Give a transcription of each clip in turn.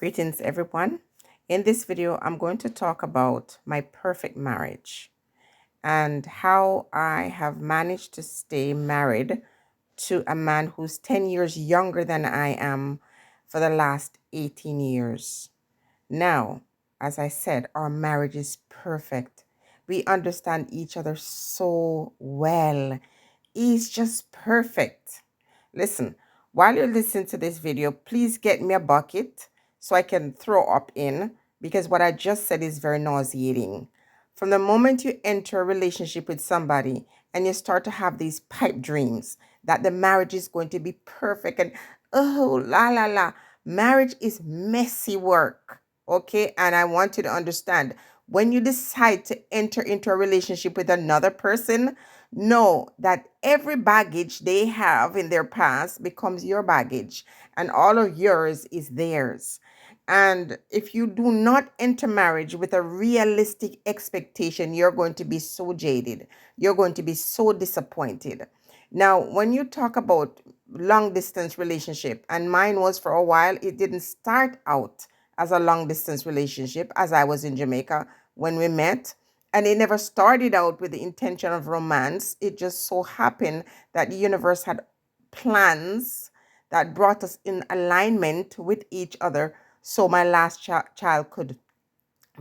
Greetings, everyone. In this video, I'm going to talk about my perfect marriage and how I have managed to stay married to a man who's 10 years younger than I am for the last 18 years. Now, as I said, our marriage is perfect. We understand each other so well. He's just perfect. Listen, while you're listening to this video, please get me a bucket so I can throw up in, because what I just said is very nauseating. From the moment you enter a relationship with somebody and you start to have these pipe dreams that the marriage is going to be perfect and oh la la la, marriage is messy work. Okay, and I want you to understand, when you decide to enter into a relationship with another person, know that every baggage they have in their past becomes your baggage, and all of yours is theirs. And if you do not enter marriage with a realistic expectation, you're going to be so jaded. You're going to be so disappointed. Now, when you talk about long distance relationship, and mine was for a while, it didn't start out as a long distance relationship, as I was in Jamaica when we met. And it never started out with the intention of romance. It just so happened that the universe had plans that brought us in alignment with each other so my last child could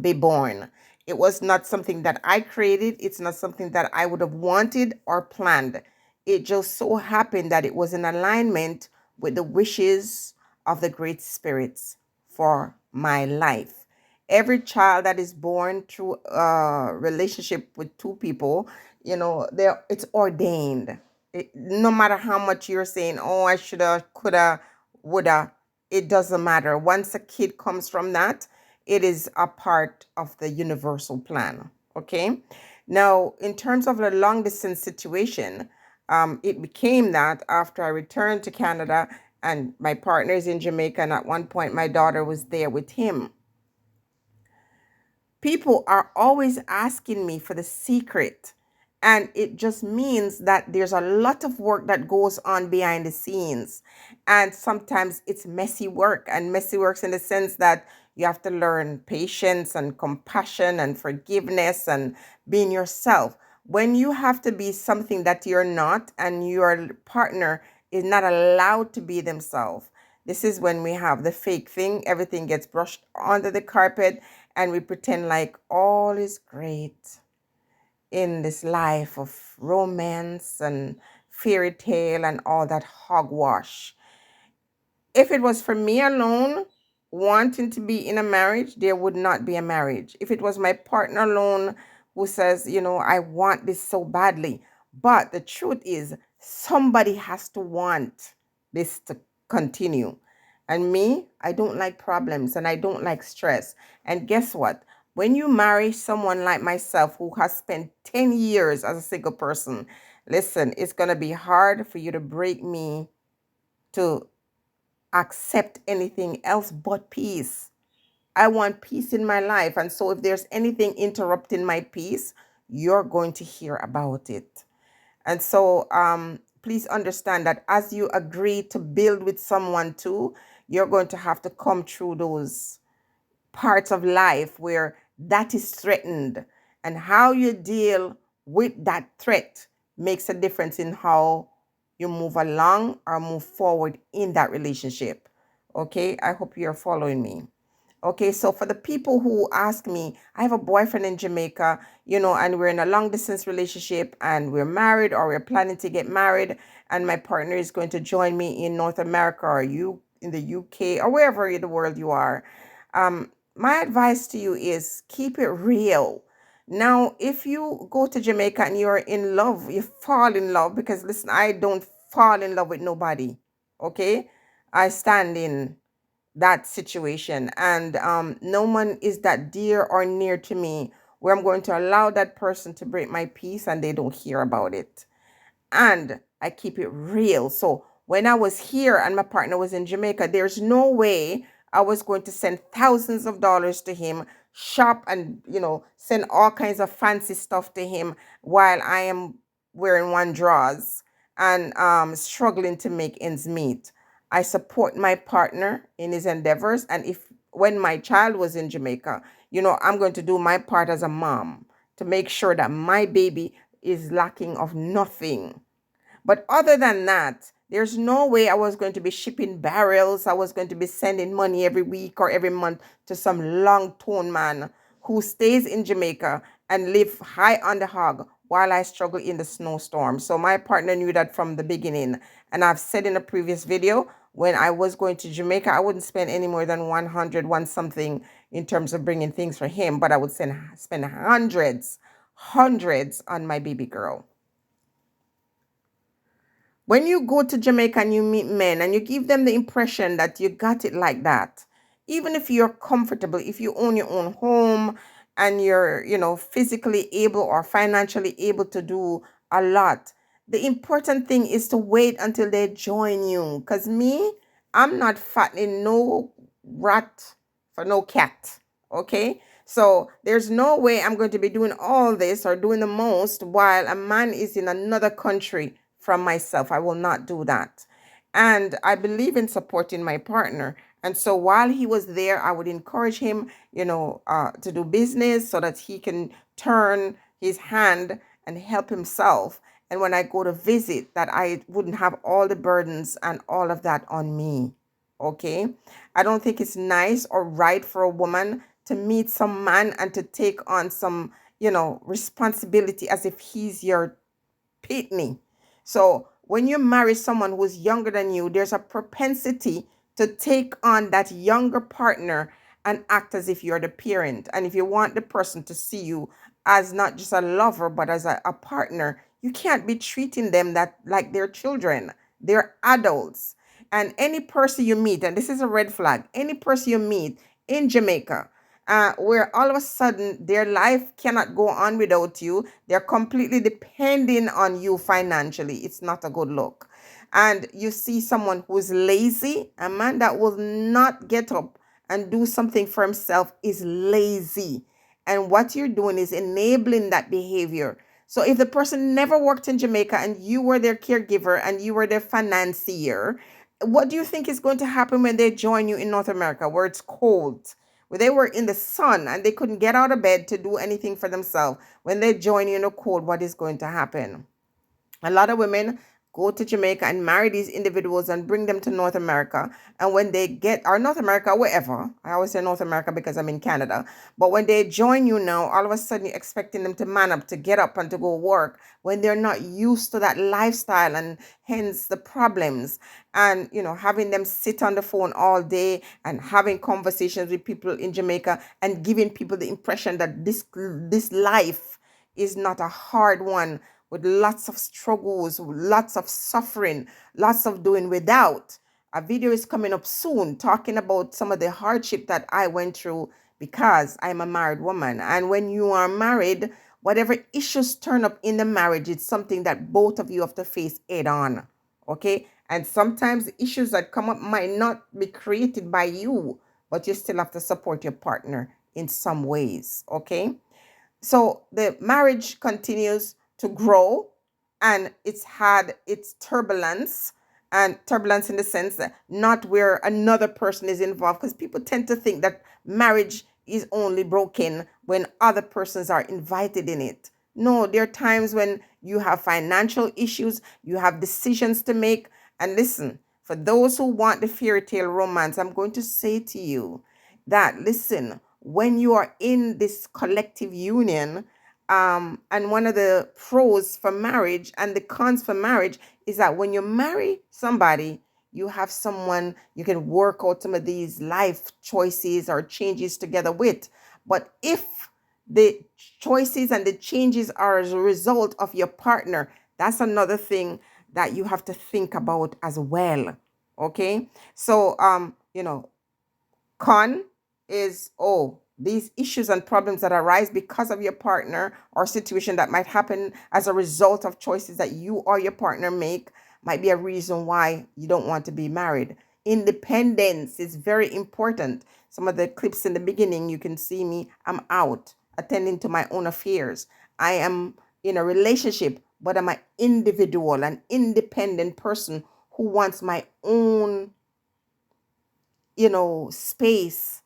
be born. It was not something that I created. It's not something that I would have wanted or planned. It just so happened that it was in alignment with the wishes of the great spirits for my life. Every child that is born through a relationship with two people, it's ordained. No matter how much you're saying, oh, I shoulda, coulda, woulda, it doesn't matter. Once a kid comes from that, it is a part of the universal plan. Okay. Now, in terms of the long distance situation, it became that after I returned to Canada and my partner is in Jamaica, and at one point my daughter was there with him. People are always asking me for the secret. And it just means that there's a lot of work that goes on behind the scenes. And sometimes it's messy work, and messy works in the sense that you have to learn patience and compassion and forgiveness and being yourself. When you have to be something that you're not and your partner is not allowed to be themselves, this is when we have the fake thing. Everything gets brushed under the carpet and we pretend like all is great in this life of romance and fairy tale and all that hogwash. If it was for me alone wanting to be in a marriage, there would not be a marriage. If it was my partner alone who says, I want this so badly. But the truth is, somebody has to want this to continue. And me, I don't like problems and I don't like stress. And guess what? When you marry someone like myself who has spent 10 years as a single person, listen, it's going to be hard for you to break me to accept anything else but peace. I want peace in my life. And so if there's anything interrupting my peace, you're going to hear about it. And so please understand that as you agree to build with someone too, you're going to have to come through those parts of life where that is threatened. And how you deal with that threat makes a difference in how you move along or move forward in that relationship. Okay, I hope you're following me. Okay, so for the people who ask me, I have a boyfriend in Jamaica, and we're in a long distance relationship and we're married or we're planning to get married, and my partner is going to join me in North America or you in the UK or wherever in the world you are. My advice to you is keep it real. Now, if you go to Jamaica and you're in love, you fall in love, because listen, I don't fall in love with nobody. Okay, I stand in that situation, and no one is that dear or near to me where I'm going to allow that person to break my peace and they don't hear about it. And I keep it real. So when I was here and my partner was in Jamaica, there's no way I was going to send thousands of dollars to him, shop and send all kinds of fancy stuff to him while I am wearing one drawers and struggling to make ends meet. I support my partner in his endeavors, and if when my child was in Jamaica, I'm going to do my part as a mom to make sure that my baby is lacking of nothing. But other than that, there's no way I was going to be shipping barrels. I was going to be sending money every week or every month to some long tone man who stays in Jamaica and live high on the hog while I struggle in the snowstorm. So my partner knew that from the beginning. And I've said in a previous video, when I was going to Jamaica, I wouldn't spend any more than 100, one something in terms of bringing things for him, but I would spend hundreds on my baby girl. When you go to Jamaica and you meet men and you give them the impression that you got it like that, even if you're comfortable, if you own your own home and you're, physically able or financially able to do a lot, the important thing is to wait until they join you. Because me, I'm not fattening no rat for no cat. Okay? So there's no way I'm going to be doing all this or doing the most while a man is in another country from myself. I will not do that. And I believe in supporting my partner. And so while he was there, I would encourage him, to do business so that he can turn his hand and help himself. And when I go to visit, that I wouldn't have all the burdens and all of that on me. Okay. I don't think it's nice or right for a woman to meet some man and to take on some, responsibility as if he's your pitney. So when you marry someone who's younger than you, there's a propensity to take on that younger partner and act as if you're the parent. And if you want the person to see you as not just a lover, but as a partner, you can't be treating them that like they're children. They're adults. And any person you meet, and this is a red flag, any person you meet in Jamaica, where all of a sudden their life cannot go on without you, they're completely depending on you financially. It's not a good look. And you see someone who's lazy, a man that will not get up and do something for himself is lazy. And what you're doing is enabling that behavior. So if the person never worked in Jamaica and you were their caregiver and you were their financier, what do you think is going to happen when they join you in North America where it's cold? Where they were in the sun and they couldn't get out of bed to do anything for themselves. When they join you in the cold, what is going to happen? A lot of women go to Jamaica and marry these individuals and bring them to North America. And when they get, or North America, wherever, I always say North America because I'm in Canada. But when they join you now, all of a sudden you're expecting them to man up, to get up and to go work when they're not used to that lifestyle, and hence the problems. And, having them sit on the phone all day and having conversations with people in Jamaica and giving people the impression that this life is not a hard one, with lots of struggles, lots of suffering, lots of doing without. A video is coming up soon talking about some of the hardship that I went through because I'm a married woman. And when you are married, whatever issues turn up in the marriage, it's something that both of you have to face head on. Okay? And sometimes the issues that come up might not be created by you, but you still have to support your partner in some ways. Okay? So the marriage continues to grow, and it's had its turbulence, and turbulence in the sense that not where another person is involved, because people tend to think that marriage is only broken when other persons are invited in it. No, there are times when you have financial issues, you have decisions to make. And listen, for those who want the fairy tale romance, I'm going to say to you that, listen, when you are in this collective union, and one of the pros for marriage and the cons for marriage is that when you marry somebody, you have someone you can work out some of these life choices or changes together with. But if the choices and the changes are as a result of your partner, that's another thing that you have to think about as well. Okay. So, con is, these issues and problems that arise because of your partner or situation that might happen as a result of choices that you or your partner make might be a reason why you don't want to be married. Independence is very important. Some of the clips in the beginning, you can see me, I'm out attending to my own affairs. I am in a relationship, but I'm an individual, an independent person who wants my own space,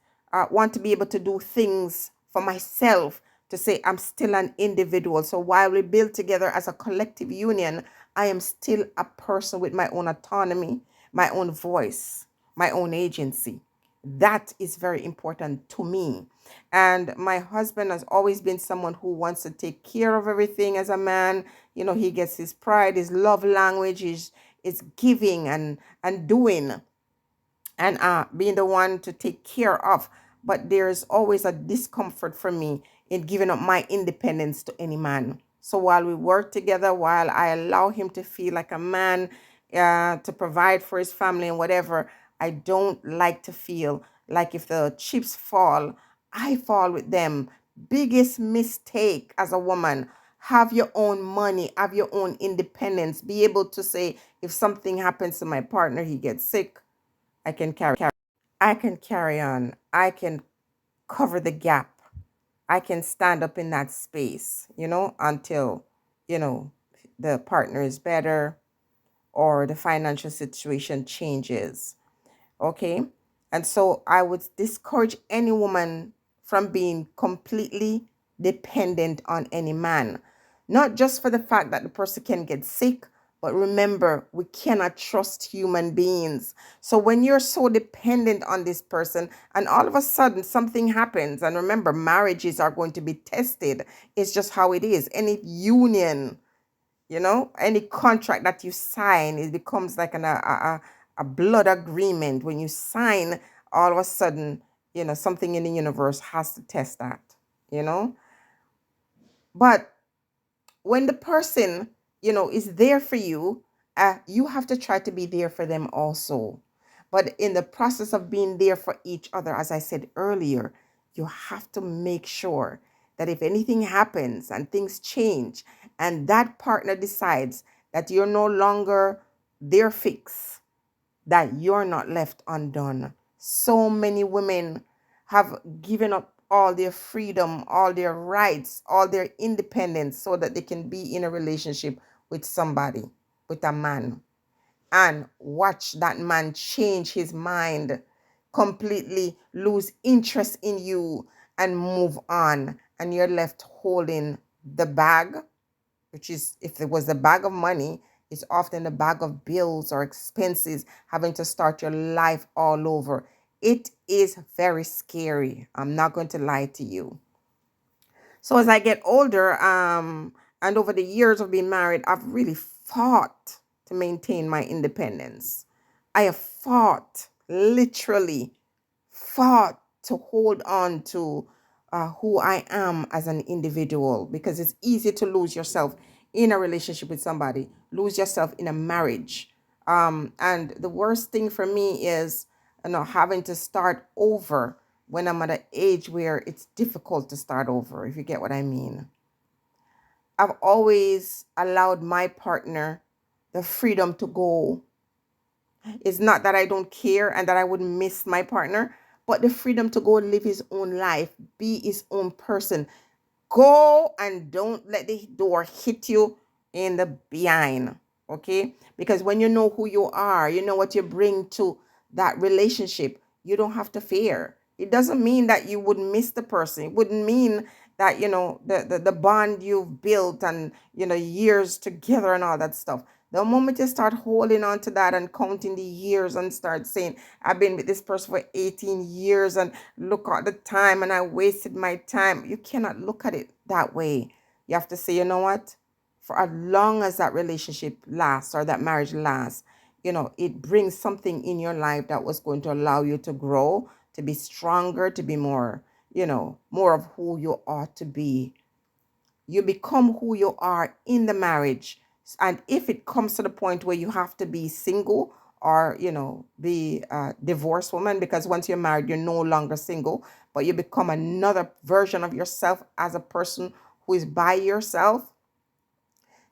want to be able to do things for myself, to say I'm still an individual. So while we build together as a collective union, I am still a person with my own autonomy, my own voice, my own agency. That is very important to me. And my husband has always been someone who wants to take care of everything as a man. He gets his pride, his love language is giving and doing, and being the one to take care of. But there's always a discomfort for me in giving up my independence to any man. So while we work together, while I allow him to feel like a man, to provide for his family and whatever, I don't like to feel like if the chips fall, I fall with them. Biggest mistake as a woman. Have your own money, have your own independence, be able to say, if something happens to my partner, he gets sick, I can carry on. I can cover the gap. I can stand up in that space, until, you know, the partner is better or the financial situation changes. Okay. And so I would discourage any woman from being completely dependent on any man, not just for the fact that the person can get sick, but remember, we cannot trust human beings. So when you're so dependent on this person and all of a sudden something happens, and remember, marriages are going to be tested. It's just how it is. Any union, any contract that you sign, it becomes like a blood agreement. When you sign, all of a sudden, something in the universe has to test that, you know. But when the person, is there for you, you have to try to be there for them also. But in the process of being there for each other, as I said earlier, you have to make sure that if anything happens and things change and that partner decides that you're no longer their fix, that you're not left undone. So many women have given up all their freedom, all their rights, all their independence so that they can be in a relationship with somebody, with a man, and watch that man change his mind, completely lose interest in you, and move on. And you're left holding the bag, which is, if it was a bag of money, it's often a bag of bills or expenses, having to start your life all over. It is very scary. I'm not going to lie to you. So as I get older, and over the years of being married, I've really fought to maintain my independence. I have fought, literally fought to hold on to who I am as an individual, because it's easy to lose yourself in a relationship with somebody, lose yourself in a marriage. And the worst thing for me is, having to start over when I'm at an age where it's difficult to start over, if you get what I mean. I've always allowed my partner the freedom to go. It's not that I don't care and that I would miss my partner, but the freedom to go live his own life, be his own person. Go, and don't let the door hit you in the behind. Okay? Because when you know who you are, you know what you bring to that relationship, you don't have to fear. It doesn't mean that you would miss the person. It wouldn't mean that, the bond you've built and, years together and all that stuff. The moment you start holding on to that and counting the years and start saying, I've been with this person for 18 years and look at the time and I wasted my time. You cannot look at it that way. You have to say, you know what? For as long as that relationship lasts or that marriage lasts, it brings something in your life that was going to allow you to grow, to be stronger, to be more, more of who you ought to be. You become who you are in the marriage. And if it comes to the point where you have to be single or, be a divorced woman, because once you're married, you're no longer single, but you become another version of yourself as a person who is by yourself,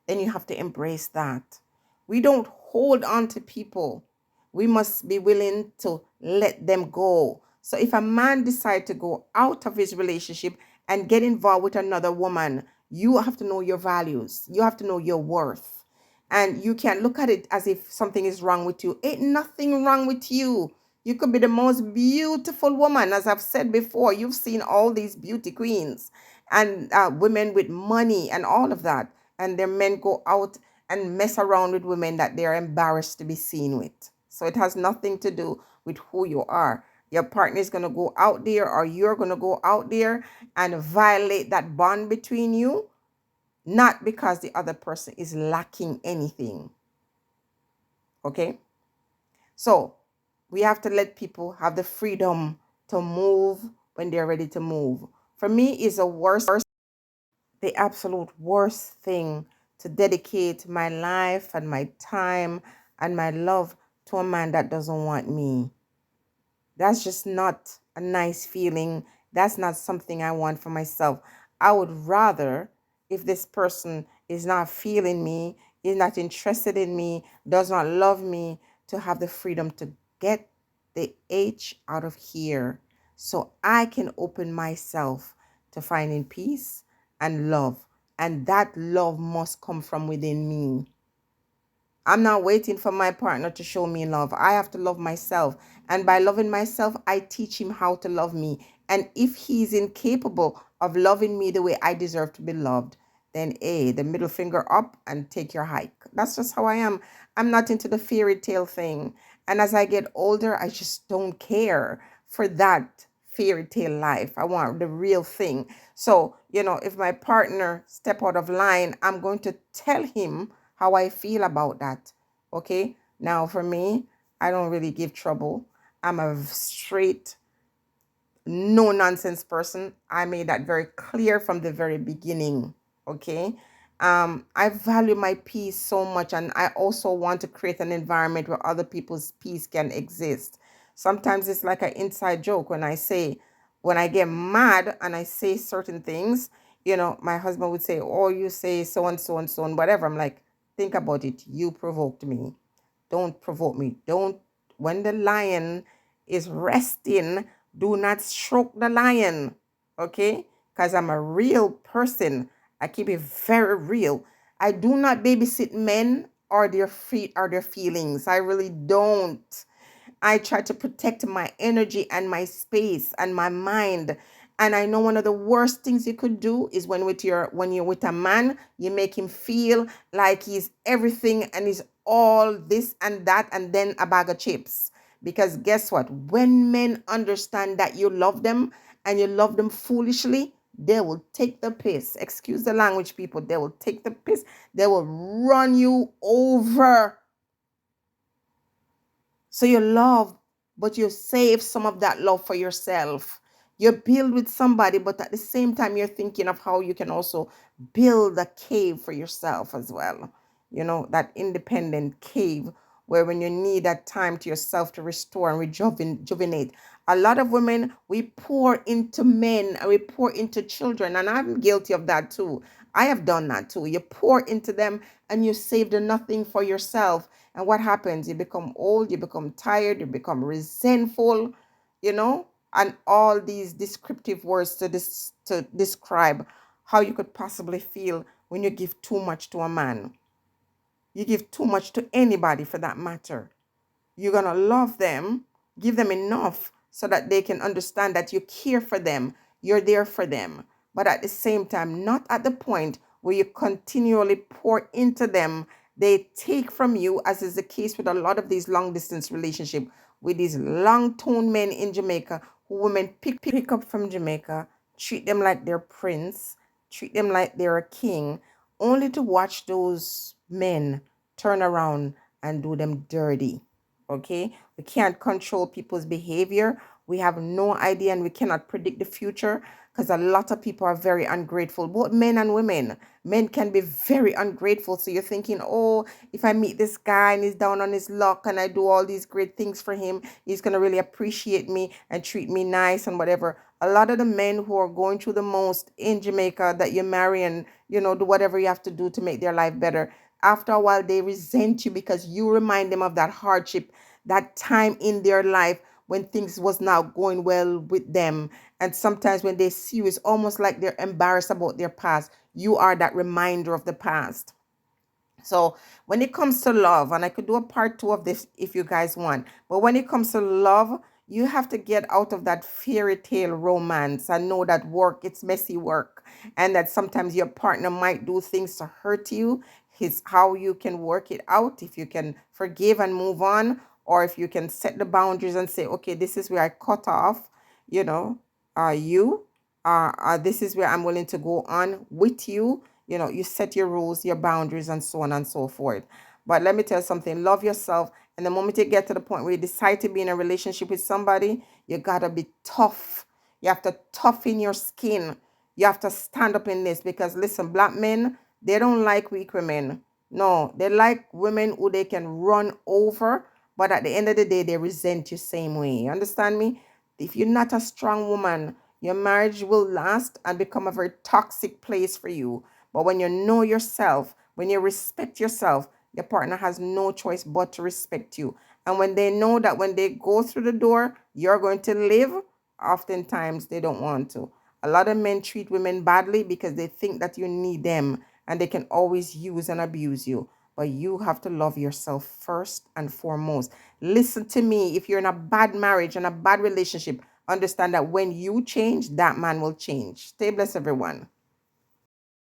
then you have to embrace that. We don't hold on to people. We must be willing to let them go. So if a man decides to go out of his relationship and get involved with another woman, you have to know your values. You have to know your worth. And you can't look at it as if something is wrong with you. Ain't nothing wrong with you. You could be the most beautiful woman. As I've said before, you've seen all these beauty queens and women with money and all of that. And their men go out and mess around with women that they're embarrassed to be seen with. So it has nothing to do with who you are. Your partner is going to go out there, or you're going to go out there and violate that bond between you, not because the other person is lacking anything. Okay? So we have to let people have the freedom to move when they're ready to move. For me, is the absolute worst thing to dedicate my life and my time and my love to a man that doesn't want me. That's just not a nice feeling. That's not something I want for myself. I would rather, if this person is not feeling me, is not interested in me, does not love me, to have the freedom to get the H out of here so I can open myself to finding peace and love. And that love must come from within me. I'm not waiting for my partner to show me love. I have to love myself. And by loving myself, I teach him how to love me. And if he's incapable of loving me the way I deserve to be loved, then the middle finger up and take your hike. That's just how I am. I'm not into the fairy tale thing. And as I get older, I just don't care for that fairy tale life. I want the real thing. So, if my partner step out of line, I'm going to tell him how I feel about that. Okay. Now, for me, I don't really give trouble. I'm a straight, no nonsense person. I made that very clear from the very beginning. Okay. I value my peace so much, and I also want to create an environment where other people's peace can exist. Sometimes it's like an inside joke when when I get mad and I say certain things, my husband would say, "Oh, you say so and so and so and whatever." I'm like, think about it. You provoked me. Don't provoke me. Don't, when the lion is resting, do not stroke the lion. Okay? Because I'm a real person. I keep it very real. I do not babysit men or their feet or their feelings. I really don't. I try to protect my energy and my space and my mind. And I know one of the worst things you could do is when you're with a man, you make him feel like he's everything and he's all this and that and then a bag of chips. Because guess what? When men understand that you love them and you love them foolishly, they will take the piss. Excuse the language, people. They will take the piss. They will run you over. So you love, but you save some of that love for yourself. You build with somebody, but at the same time, you're thinking of how you can also build a cave for yourself as well. That independent cave where when you need that time to yourself to restore and rejuvenate. A lot of women, we pour into men and we pour into children, and I'm guilty of that too. I have done that too. You pour into them and you save the nothing for yourself. And what happens? You become old, you become tired, you become resentful, and all these descriptive words to describe how you could possibly feel when you give too much to a man. You give too much to anybody for that matter. You're going to love them, give them enough so that they can understand that you care for them, you're there for them. But at the same time, not at the point where you continually pour into them, they take from you, as is the case with a lot of these long distance relationships with these long tone men in Jamaica who women pick up from Jamaica, treat them like they're prince, treat them like they're a king, only to watch those men turn around and do them dirty. Okay, we can't control people's behavior. We have no idea, and we cannot predict the future because a lot of people are very ungrateful, both men and women. Men can be very ungrateful. So you're thinking, oh, if I meet this guy and he's down on his luck and I do all these great things for him, he's going to really appreciate me and treat me nice and whatever. A lot of the men who are going through the most in Jamaica that you marry and, do whatever you have to do to make their life better, after a while they resent you because you remind them of that hardship, that time in their life when things was not going well with them. And sometimes when they see you, it's almost like they're embarrassed about their past. You are that reminder of the past. So when it comes to love, and I could do a part two of this if you guys want, but when it comes to love, you have to get out of that fairy tale romance and know that work, it's messy work, and that sometimes your partner might do things to hurt you. It's how you can work it out, if you can forgive and move on, or if you can set the boundaries and say, okay, this is where I cut off, you know, you, this is where I'm willing to go on with you. You set your rules, your boundaries, and so on and so forth. But let me tell you something, love yourself. And the moment you get to the point where you decide to be in a relationship with somebody, you gotta be tough. You have to toughen your skin. You have to stand up in this, because listen, black men, they don't like weak women. No, they like women who they can run over, but at the end of the day, they resent you same way. You understand me? If you're not a strong woman, your marriage will last and become a very toxic place for you. But when you know yourself, when you respect yourself, your partner has no choice but to respect you. And when they know that when they go through the door, you're going to live, oftentimes they don't want to. A lot of men treat women badly because they think that you need them and they can always use and abuse you. But you have to love yourself first and foremost. Listen to me. If you're in a bad marriage and a bad relationship, understand that when you change, that man will change. Stay blessed, everyone.